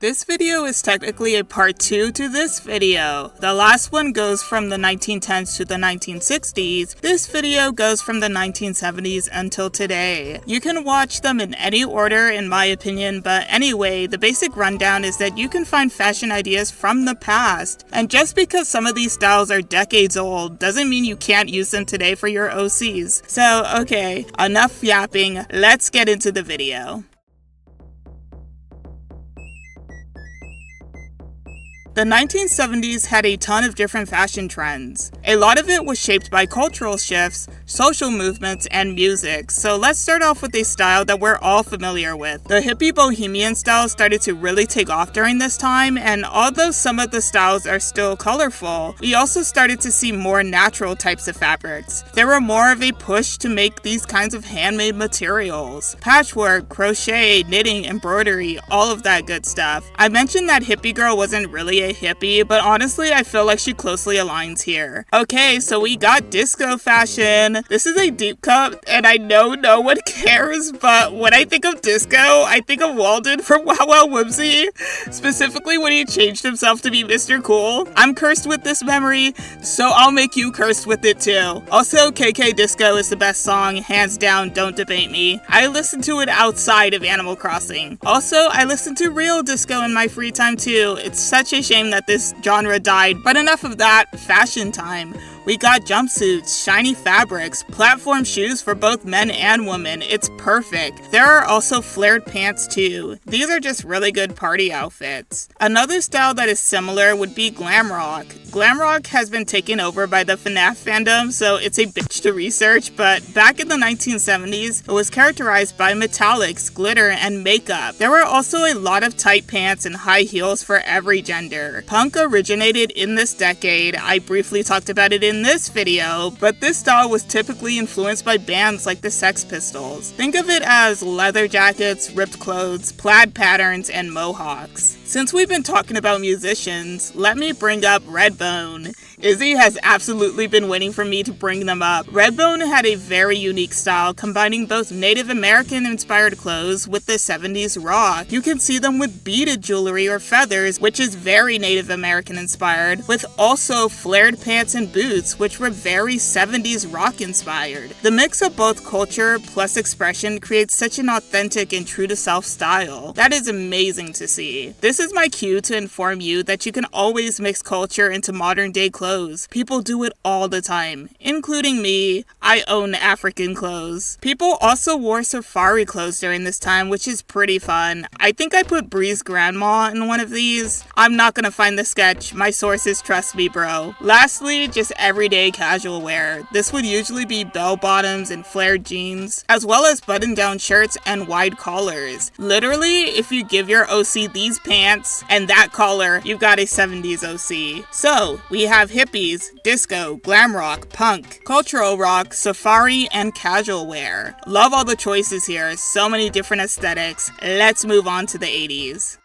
This video is technically a part 2 to this video. The last one goes from the 1910s to the 1960s. This video goes from the 1970s until today. You can watch them in any order in my opinion, but anyway, the basic rundown is that you can find fashion ideas from the past. And just because some of these styles are decades old doesn't mean you can't use them today for your OCs. So okay, enough yapping, let's get into the video. The 1970s had a ton of different fashion trends. A lot of it was shaped by cultural shifts, social movements, and music, so let's start off with a style that we're all familiar with. The hippie bohemian style started to really take off during this time, and although some of the styles are still colorful, we also started to see more natural types of fabrics. There were more of a push to make these kinds of handmade materials. Patchwork, crochet, knitting, embroidery, all of that good stuff. I mentioned that hippie girl wasn't really a hippie, but honestly I feel like she closely aligns here. Okay, so we got disco fashion. This is a deep cut, and I know no one cares, but when I think of disco, I think of Walden from Wow Wow Whimsy, specifically when he changed himself to be Mr. Cool. I'm cursed with this memory, so I'll make you cursed with it too. Also, KK Disco is the best song, hands down, don't debate me. I listen to it outside of Animal Crossing. Also, I listen to real disco in my free time too. It's such a shame that this genre died, but enough of that. Fashion time. We got jumpsuits, shiny fabrics, platform shoes for both men and women. It's perfect. There are also flared pants too. These are just really good party outfits. Another style that is similar would be glam rock. Glam rock has been taken over by the FNAF fandom, so it's a bitch to research, but back in the 1970s, it was characterized by metallics, glitter, and makeup. There were also a lot of tight pants and high heels for every gender. Punk originated in this decade. I briefly talked about it in this video, but this style was typically influenced by bands like the Sex Pistols. Think of it as leather jackets, ripped clothes, plaid patterns, and mohawks. Since we've been talking about musicians, let me bring up Redbone. Izzy has absolutely been waiting for me to bring them up. Redbone had a very unique style, combining both Native American inspired clothes with the 70s rock. You can see them with beaded jewelry or feathers, which is very Native American inspired, with also flared pants and boots, which were very 70s rock inspired. The mix of both culture plus expression creates such an authentic and true to self style. That is amazing to see. This is my cue to inform you that you can always mix culture into modern day clothes. People do it all the time, including me. I own African clothes. People also wore safari clothes during this time, which is pretty fun. I think I put Bree's grandma in one of these. I'm not gonna find the sketch. My sources trust me, bro. Lastly, just everyday casual wear. This would usually be bell bottoms and flared jeans, as well as button-down shirts and wide collars. Literally, if you give your OC these pants and that collar, you've got a 70s OC. So, we have hippies, disco, glam rock, punk, cultural rock, safari, and casual wear. Love all the choices here, so many different aesthetics. Let's move on to the 80s.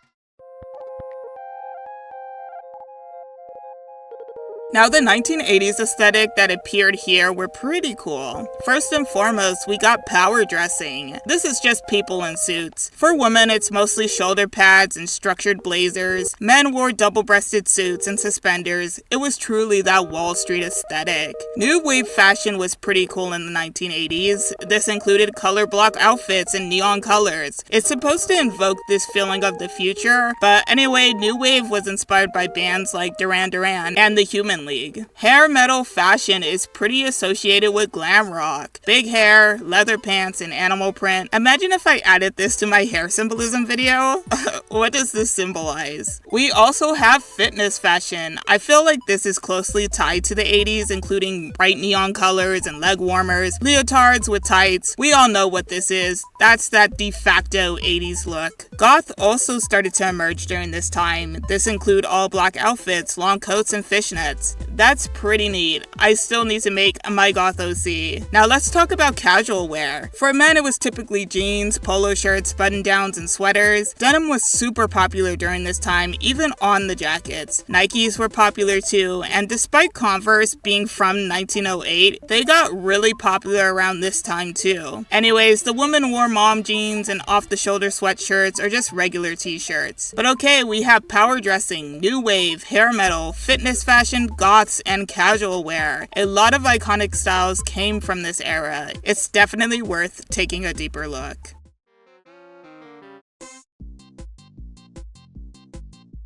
Now, the 1980s aesthetic that appeared here were pretty cool. First and foremost, we got power dressing. This is just people in suits. For women, it's mostly shoulder pads and structured blazers. Men wore double-breasted suits and suspenders. It was truly that Wall Street aesthetic. New wave fashion was pretty cool in the 1980s. This included color block outfits and neon colors. It's supposed to invoke this feeling of the future, but anyway, new wave was inspired by bands like Duran Duran and the Human League. Hair metal fashion is pretty associated with glam rock. Big hair, leather pants, and animal print. Imagine if I added this to my hair symbolism video. What does this symbolize? We also have fitness fashion. I feel like this is closely tied to the 80s, including bright neon colors and leg warmers, leotards with tights. We all know what this is. That's that de facto 80s look. Goth also started to emerge during this time. This include all black outfits, long coats, and fishnets. jackets. That's pretty neat. I still need to make my goth OC. Now let's talk about casual wear. For men, it was typically jeans, polo shirts, button-downs, and sweaters. Denim was super popular during this time, even on the jackets. Nikes were popular too, and despite Converse being from 1908, they got really popular around this time too. Anyways, the women wore mom jeans and off-the-shoulder sweatshirts or just regular t-shirts. But okay, we have power dressing, new wave, hair metal, fitness fashion, goths, and casual wear. A lot of iconic styles came from this era. It's definitely worth taking a deeper look.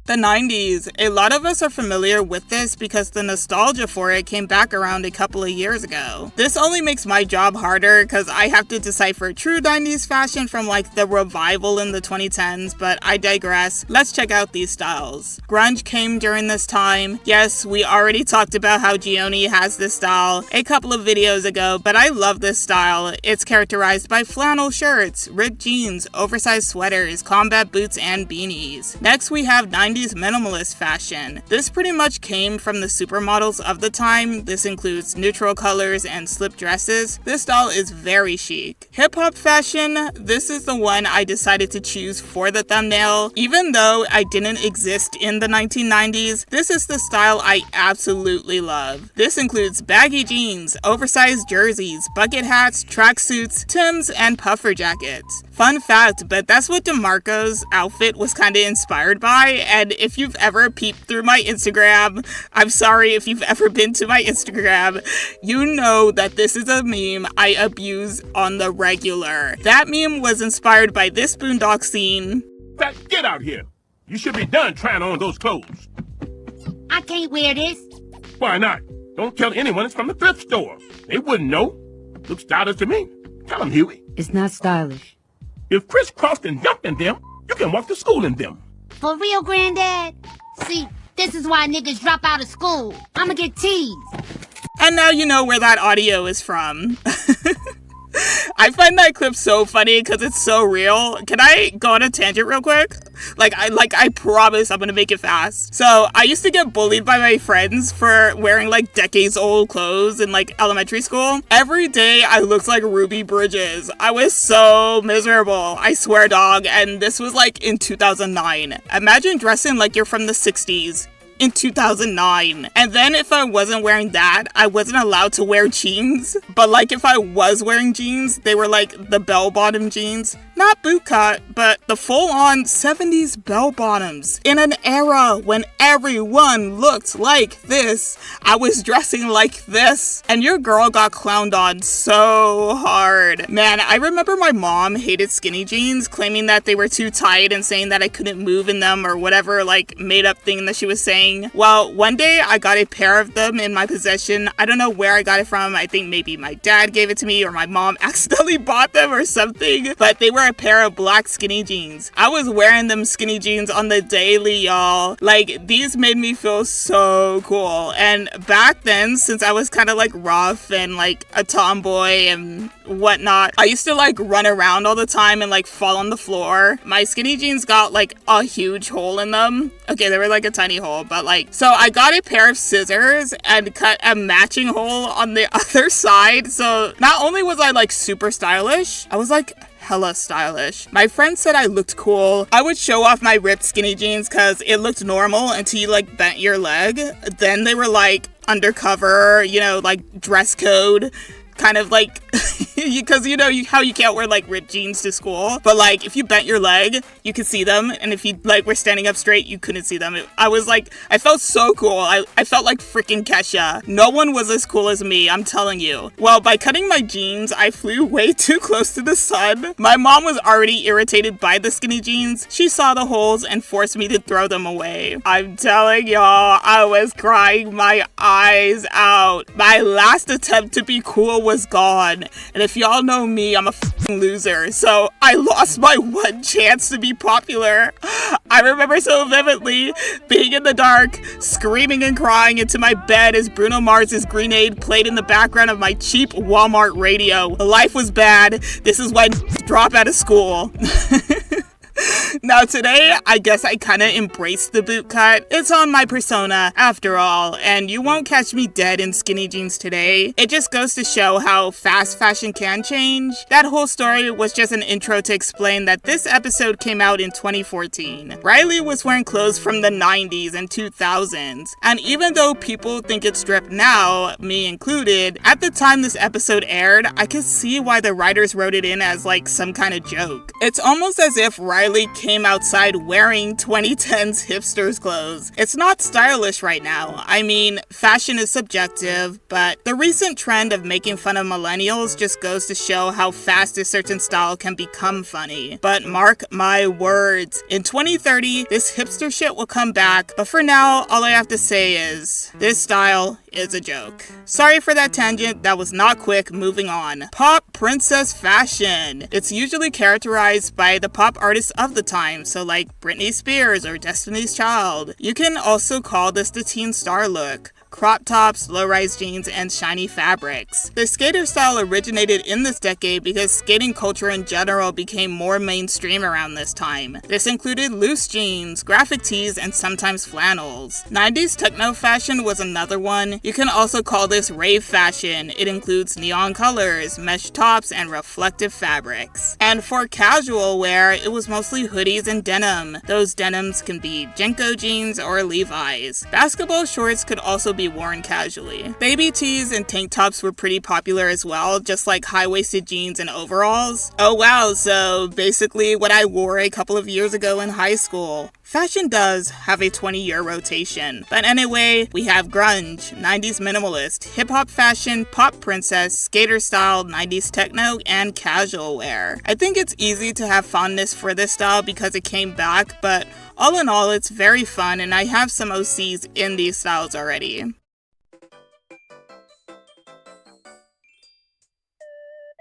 The 90s. A lot of us are familiar with this because the nostalgia for it came back around a couple of years ago. This only makes my job harder because I have to decipher true 90s fashion from like the revival in the 2010s, but I digress. Let's check out these styles. Grunge came during this time. Yes, we already talked about how Gioni has this style a couple of videos ago, but I love this style. It's characterized by flannel shirts, ripped jeans, oversized sweaters, combat boots, and beanies. Next, we have 90s minimalist fashion. This pretty much came from the supermodels of the time. This includes neutral colors and slip dresses. This style is very chic. Hip-hop fashion, this is the one I decided to choose for the thumbnail. Even though I didn't exist in the 1990s, this is the style I absolutely love. This includes baggy jeans, oversized jerseys, bucket hats, tracksuits, Timbs, and puffer jackets. Fun fact, but that's what DeMarco's outfit was kind of inspired by, and if you've ever peeped through my Instagram, I'm sorry if you've ever been to my Instagram, you know that this is a meme I abuse on the regular. That meme was inspired by this Boondock scene. Get out here! You should be done trying on those clothes. I can't wear this. Why not? Don't tell anyone it's from the thrift store. They wouldn't know. Looks stylish to me. Tell them, Huey. It's not stylish. If Chris crossed and jumped in them, you can walk to school in them. For real, Granddad? See, this is why niggas drop out of school. I'ma get teased. And now you know where that audio is from. I find that clip so funny because it's so real. Can I go on a tangent real quick? I promise I'm gonna make it fast. So I used to get bullied by my friends for wearing like decades old clothes in like elementary school. Every day I looked like Ruby Bridges. I was so miserable. I swear, dog. And this was like in 2009. Imagine dressing like you're from the 60s. In 2009. And then if I wasn't wearing that, I wasn't allowed to wear jeans. But like if I was wearing jeans, they were like the bell-bottom jeans. Not bootcut, but the full-on 70s bell-bottoms. In an era when everyone looked like this, I was dressing like this. And your girl got clowned on so hard. Man, I remember my mom hated skinny jeans, claiming that they were too tight and saying that I couldn't move in them or whatever like made-up thing that she was saying. Well, one day I got a pair of them in my possession. I don't know where I got it from. I think maybe my dad gave it to me or my mom accidentally bought them or something. But they were a pair of black skinny jeans. I was wearing them skinny jeans on the daily, y'all. Like, these made me feel so cool. And back then, since I was kind of like rough and like a tomboy and whatnot, I used to like run around all the time and like fall on the floor. My skinny jeans got like a huge hole in them. Okay, they were like a tiny hole, but like, so I got a pair of scissors and cut a matching hole on the other side. So not only was I like super stylish, I was like hella stylish. My friends said I looked cool. I would show off my ripped skinny jeans because it looked normal until you like bent your leg. Then they were like undercover, you know, like dress code. Kind of like, because you know how you can't wear like ripped jeans to school, but like if you bent your leg, you could see them, and if you like were standing up straight, you couldn't see them. I felt so cool. I felt like freaking Kesha. No one was as cool as me, I'm telling you. Well, by cutting my jeans, I flew way too close to the sun. My mom was already irritated by the skinny jeans. She saw the holes and forced me to throw them away. I'm telling y'all, I was crying my eyes out. My last attempt to be cool was gone, and if y'all know me, I'm a f***ing loser, so I lost my one chance to be popular. I remember so vividly being in the dark, screaming and crying into my bed as Bruno Mars's Grenade played in the background of my cheap Walmart radio. Life was bad. This is why drop out of school. Now today, I guess I kinda embraced the boot cut. It's on my persona, after all, and you won't catch me dead in skinny jeans today. It just goes to show how fast fashion can change. That whole story was just an intro to explain that this episode came out in 2014. Riley was wearing clothes from the 90s and 2000s, and even though people think it's stripped now, me included, at the time this episode aired, I could see why the writers wrote it in as like some kind of joke. It's almost as if Riley came outside wearing 2010's hipsters clothes. It's not stylish right now. I mean, fashion is subjective, but the recent trend of making fun of millennials just goes to show how fast a certain style can become funny. But mark my words, in 2030, this hipster shit will come back, but for now, all I have to say is, this style is a joke. Sorry for that tangent, that was not quick, moving on. Pop princess fashion. It's usually characterized by the pop artists of the time, so like Britney Spears or Destiny's Child. You can also call this the teen star look. Crop tops, low-rise jeans, and shiny fabrics. The skater style originated in this decade because skating culture in general became more mainstream around this time. This included loose jeans, graphic tees, and sometimes flannels. 90s techno fashion was another one. You can also call this rave fashion. It includes neon colors, mesh tops, and reflective fabrics. And for casual wear, it was mostly hoodies and denim. Those denims can be Jenko jeans or Levi's. Basketball shorts could also be worn casually. Baby tees and tank tops were pretty popular as well, just like high-waisted jeans and overalls. Oh wow, so basically what I wore a couple of years ago in high school. Fashion does have a 20-year rotation. But anyway, we have grunge, 90s minimalist, hip-hop fashion, pop princess, skater style, 90s techno, and casual wear. I think it's easy to have fondness for this style because it came back, but all in all, it's very fun and I have some OCs in these styles already.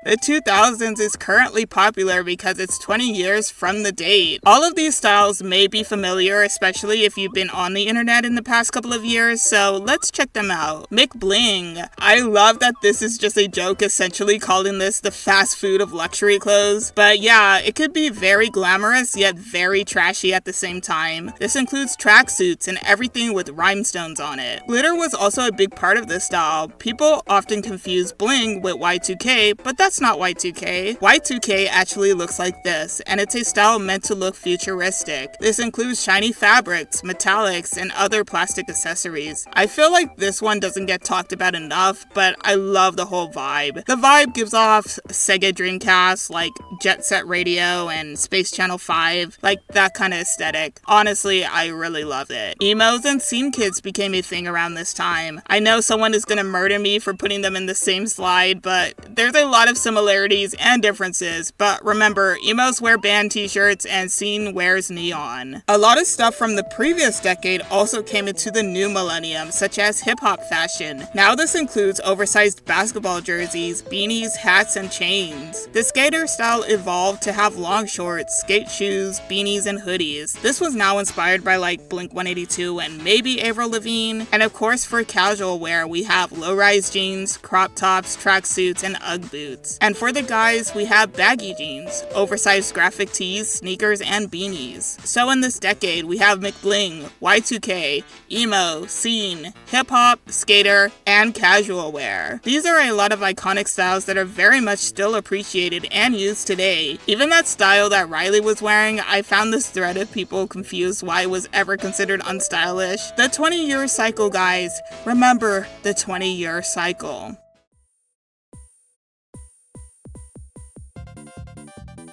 The 2000s is currently popular because it's 20 years from the date. All of these styles may be familiar, especially if you've been on the internet in the past couple of years, so let's check them out. McBling. I love that this is just a joke, essentially calling this the fast food of luxury clothes. But yeah, it could be very glamorous, yet very trashy at the same time. This includes tracksuits and everything with rhinestones on it. Glitter was also a big part of this style. People often confuse bling with Y2K, but that's not Y2K. Y2K actually looks like this, and it's a style meant to look futuristic. This includes shiny fabrics, metallics, and other plastic accessories. I feel like this one doesn't get talked about enough, but I love the whole vibe. The vibe gives off Sega Dreamcast, like Jet Set Radio and Space Channel 5, like that kind of aesthetic. Honestly, I really love it. Emos and scene kids became a thing around this time. I know someone is gonna murder me for putting them in the same slide, but there's a lot of similarities and differences, but remember, emos wear band t-shirts and scene wears neon. A lot of stuff from the previous decade also came into the new millennium, such as hip-hop fashion. Now this includes oversized basketball jerseys, beanies, hats, and chains. The skater style evolved to have long shorts, skate shoes, beanies, and hoodies. This was now inspired by like Blink-182 and maybe Avril Lavigne. And of course for casual wear, we have low-rise jeans, crop tops, tracksuits, and Ugg boots. And for the guys, we have baggy jeans, oversized graphic tees, sneakers, and beanies. So in this decade, we have McBling, Y2K, emo, scene, hip-hop, skater, and casual wear. These are a lot of iconic styles that are very much still appreciated and used today. Even that style that Riley was wearing, I found this thread of people confused why it was ever considered unstylish. The 20-year cycle, guys. Remember the 20-year cycle.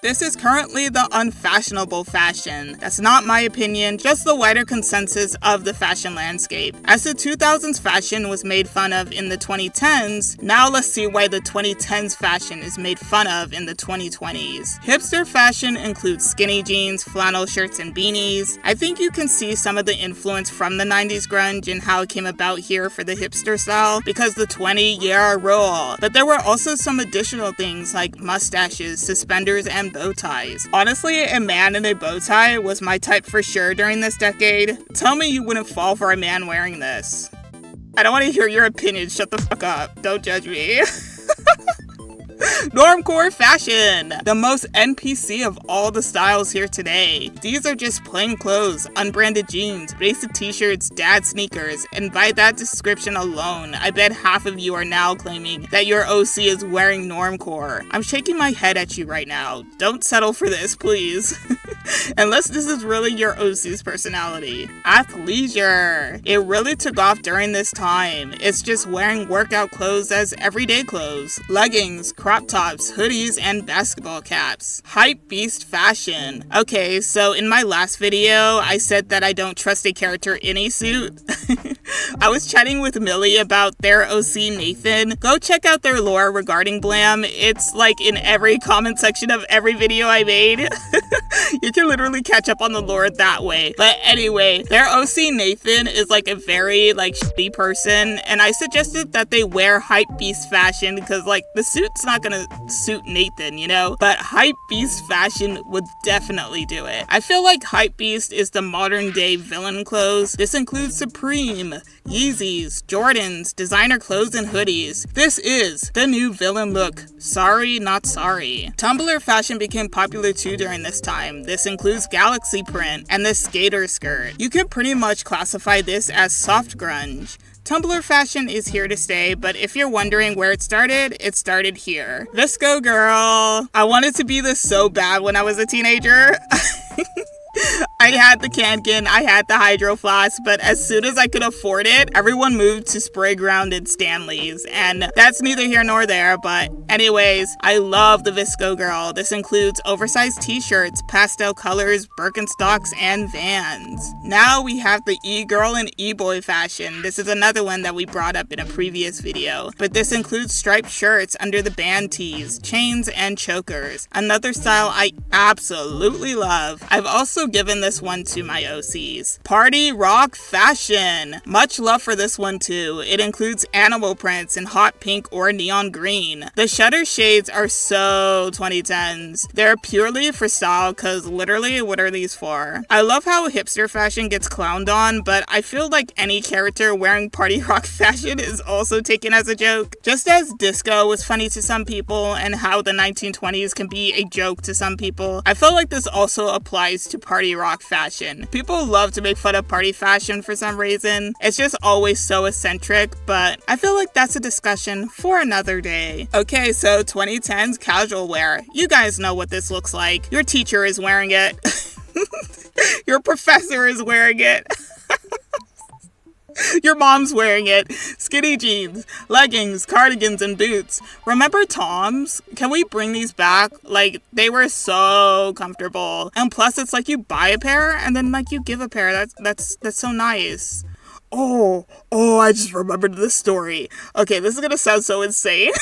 This is currently the unfashionable fashion. That's not my opinion, just the wider consensus of the fashion landscape. As the 2000s fashion was made fun of in the 2010s, now let's see why the 2010s fashion is made fun of in the 2020s. Hipster fashion includes skinny jeans, flannel shirts, and beanies. I think you can see some of the influence from the 90s grunge and how it came about here for the hipster style because the 20-year rule. But there were also some additional things like mustaches, suspenders, and bow ties. Honestly, a man in a bow tie was my type for sure during this decade. Tell me you wouldn't fall for a man wearing this. I don't want to hear your opinion, shut the fuck up. Don't judge me. Normcore fashion! The most NPC of all the styles here today. These are just plain clothes, unbranded jeans, basic t-shirts, dad sneakers, and by that description alone, I bet half of you are now claiming that your OC is wearing normcore. I'm shaking my head at you right now. Don't settle for this, please. Unless this is really your OC's personality. Athleisure. It really took off during this time. It's just wearing workout clothes as everyday clothes. Leggings, crop tops, hoodies, and basketball caps. Hype beast fashion. Okay, so in my last video, I said that I don't trust a character in a suit. I was chatting with Millie about their OC Nathan. Go check out their lore regarding Blam. It's like in every comment section of every video I made. You can literally catch up on the lore that way. But anyway, their OC Nathan is like a very shitty person, and I suggested that they wear hype beast fashion because the suit's not gonna suit Nathan, you know? But hype beast fashion would definitely do it. I feel like hype beast is the modern day villain clothes. This includes Supreme, Yeezys, Jordans, designer clothes, and hoodies. This is the new villain look. Sorry, not sorry. Tumblr fashion became popular too during this time. This includes galaxy print and the skater skirt. You could pretty much classify this as soft grunge. Tumblr fashion is here to stay, but if you're wondering where it started here. Visco girl. I wanted to be this so bad when I was a teenager. I had the Kanken, I had the Hydro Flask, but as soon as I could afford it, everyone moved to spray grounded Stanleys, and that's neither here nor there, but anyways, I love the Visco girl. This includes oversized t-shirts, pastel colors, Birkenstocks, and Vans. Now we have the e-girl and e-boy fashion. This is another one that we brought up in a previous video, but this includes striped shirts under the band tees, chains, and chokers. Another style I absolutely love. I've also given this one to my OCs. Party rock fashion. Much love for this one too. It includes animal prints in hot pink or neon green. The shutter shades are so 2010s. They're purely for style because literally what are these for? I love how hipster fashion gets clowned on, but I feel like any character wearing party rock fashion is also taken as a joke. Just as disco was funny to some people and how the 1920s can be a joke to some people, I feel like this also applies to party rock fashion. People love to make fun of party fashion for some reason. It's just always so eccentric, but I feel like that's a discussion for another day. Okay, so 2010s casual wear. You guys know what this looks like. Your teacher is wearing it. Your professor is wearing it. Your mom's wearing it. Skinny jeans, leggings, cardigans, and boots. Remember Toms? Can we bring these back? They were so comfortable. And plus, it's you buy a pair and then you give a pair. That's so nice. Oh, I just remembered this story. Okay, this is gonna sound so insane.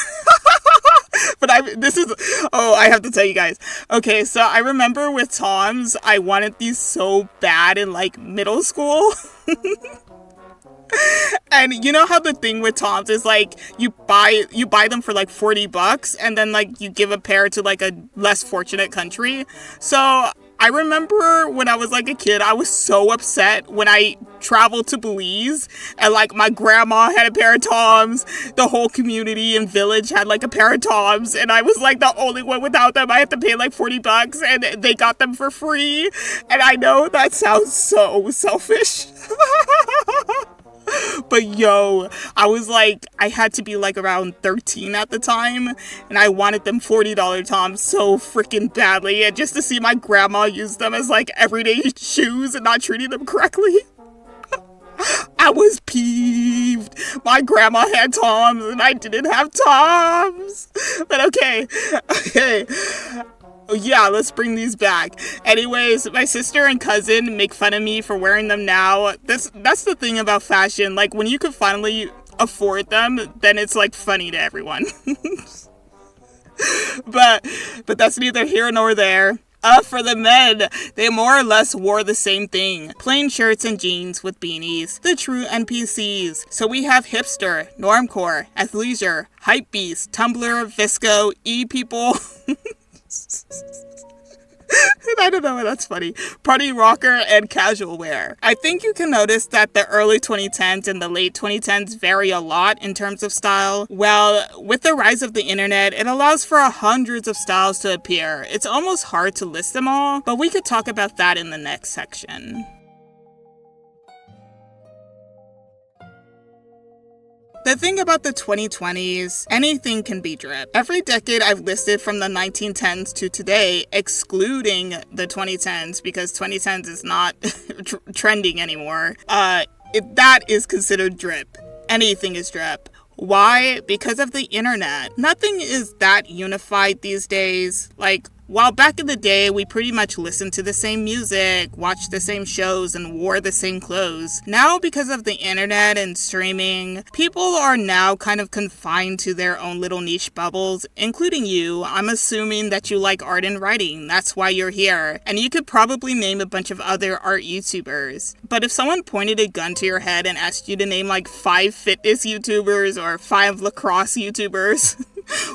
But I have to tell you guys. Okay, so I remember with Toms, I wanted these so bad in middle school. And you know how the thing with Toms is you buy them for $40 and then you give a pair to a less fortunate country. So I remember when I was a kid, I was so upset when I traveled to Belize and my grandma had a pair of Toms, the whole community and village had a pair of Toms, and I was the only one without them. I had to pay $40 and they got them for free. And I know that sounds so selfish. But yo, I was I had to be around 13 at the time, and I wanted them $40 Toms so freaking badly, and just to see my grandma use them as everyday shoes and not treating them correctly. I was peeved. My grandma had Toms and I didn't have Toms. But okay. Yeah, let's bring these back. Anyways, my sister and cousin make fun of me for wearing them now. That's the thing about fashion. When you can finally afford them, then it's funny to everyone. But that's neither here nor there. For the men, they more or less wore the same thing. Plain shirts and jeans with beanies. The true NPCs. So we have hipster, normcore, athleisure, hypebeast, Tumblr, Visco, e-people. I don't know why that's funny. Party rocker and casual wear. I think you can notice that the early 2010s and the late 2010s vary a lot in terms of style. Well, with the rise of the internet, it allows for hundreds of styles to appear. It's almost hard to list them all, but we could talk about that in the next section. The thing about the 2020s, anything can be drip. Every decade I've listed from the 1910s to today, excluding the 2010s, because 2010s is not trending anymore, that is considered drip. Anything is drip. Why? Because of the internet. Nothing is that unified these days. Like, while back in the day we pretty much listened to the same music, watched the same shows, and wore the same clothes, now because of the internet and streaming, people are now kind of confined to their own little niche bubbles, including you. I'm assuming that you like art and writing, that's why you're here, and you could probably name a bunch of other art YouTubers. But if someone pointed a gun to your head and asked you to name like 5 fitness YouTubers or 5 lacrosse YouTubers,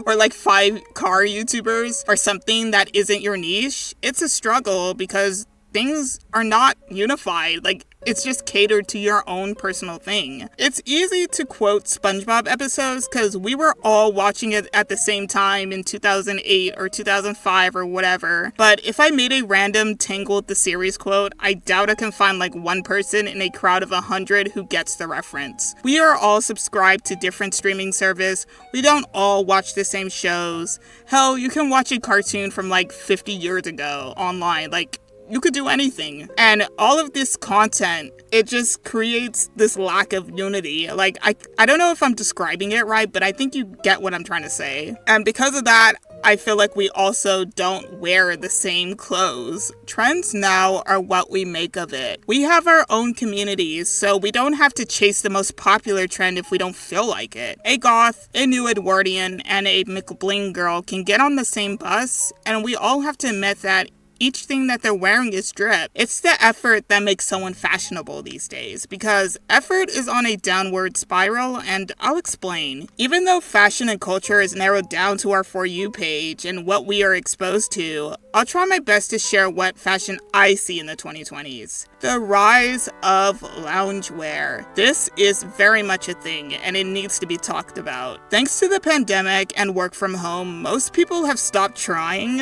or like 5 car YouTubers, or something that isn't your niche, it's a struggle because things are not unified. Like, it's just catered to your own personal thing. It's easy to quote SpongeBob episodes because we were all watching it at the same time in 2008 or 2005 or whatever. But if I made a random Tangled the series quote, I doubt I can find like one person in a crowd of 100 who gets the reference. We are all subscribed to different streaming service. We don't all watch the same shows. Hell, you can watch a cartoon from like 50 years ago online. Like, you could do anything. And all of this content, it just creates this lack of unity. Like, I don't know if I'm describing it right, but I think you get what I'm trying to say. And because of that, I feel like we also don't wear the same clothes. Trends now are what we make of it. We have our own communities, so we don't have to chase the most popular trend if we don't feel like it. A goth, a new Edwardian, and a McBling girl can get on the same bus, and we all have to admit that each thing that they're wearing is drip. It's the effort that makes someone fashionable these days, because effort is on a downward spiral, and I'll explain. Even though fashion and culture is narrowed down to our For You page and what we are exposed to, I'll try my best to share what fashion I see in the 2020s. The rise of loungewear. This is very much a thing, and it needs to be talked about. Thanks to the pandemic and work from home, most people have stopped trying.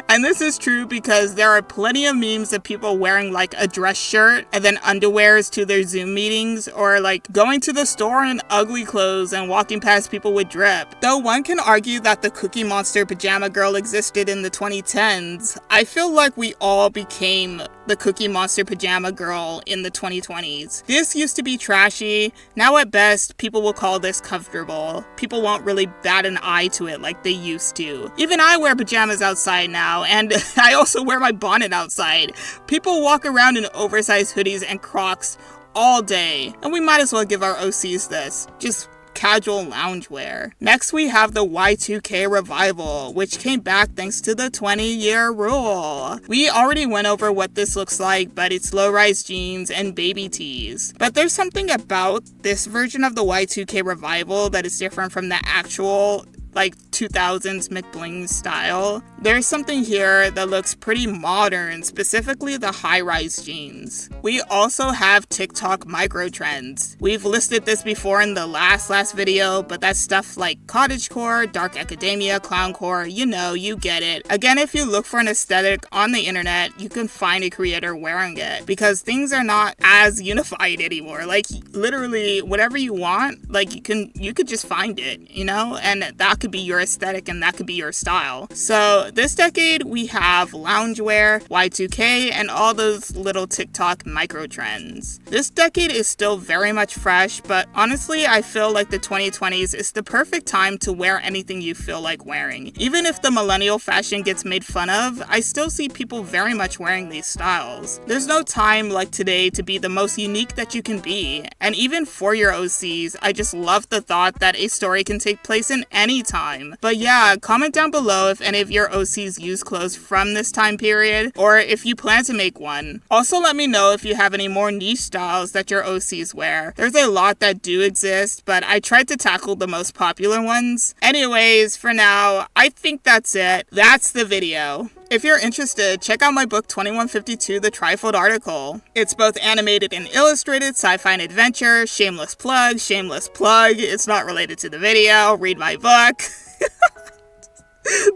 And this is true because there are plenty of memes of people wearing like a dress shirt and then underwears to their Zoom meetings, or like going to the store in ugly clothes and walking past people with drip. Though one can argue that the Cookie Monster pajama girl existed in the 2010s, I feel like we all became the Cookie Monster pajama girl in the 2020s. This used to be trashy. Now at best, people will call this comfortable. People won't really bat an eye to it like they used to. Even I wear pajamas outside now, and I also wear my bonnet outside. People walk around in oversized hoodies and Crocs all day, and we might as well give our OCs this. Just casual loungewear. Next, we have the Y2K revival, which came back thanks to the 20-year rule. We already went over what this looks like, but it's low-rise jeans and baby tees. But there's something about this version of the Y2K revival that is different from the actual like 2000s McBling style. There's something here that looks pretty modern, specifically the high-rise jeans. We also have TikTok micro trends. We've listed this before in the last video, but that's stuff like cottagecore, dark academia, clowncore, you know, you get it. Again, if you look for an aesthetic on the internet, you can find a creator wearing it, because things are not as unified anymore. Like, literally, whatever you want, like, you could just find it, you know, and that could be your aesthetic and that could be your style. So this decade we have loungewear, Y2K, and all those little TikTok micro trends. This decade is still very much fresh, but honestly I feel like the 2020s is the perfect time to wear anything you feel like wearing. Even if the millennial fashion gets made fun of, I still see people very much wearing these styles. There's no time like today to be the most unique that you can be, and even for your OCs, I just love the thought that a story can take place in any time. time. But yeah, comment down below if any of your OCs use clothes from this time period, or if you plan to make one. Also let me know if you have any more niche styles that your OCs wear. There's a lot that do exist, but I tried to tackle the most popular ones. Anyways, for now, I think that's it. That's the video. If you're interested, check out my book 2152, The Trifold Article. It's both animated and illustrated sci-fi and adventure. Shameless plug, shameless plug. It's not related to the video. Read my book.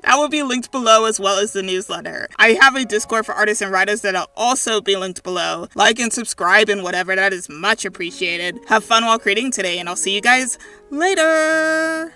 That will be linked below, as well as the newsletter. I have a Discord for artists and writers that'll also be linked below. Like and subscribe and whatever, that is much appreciated. Have fun while creating today, and I'll see you guys later!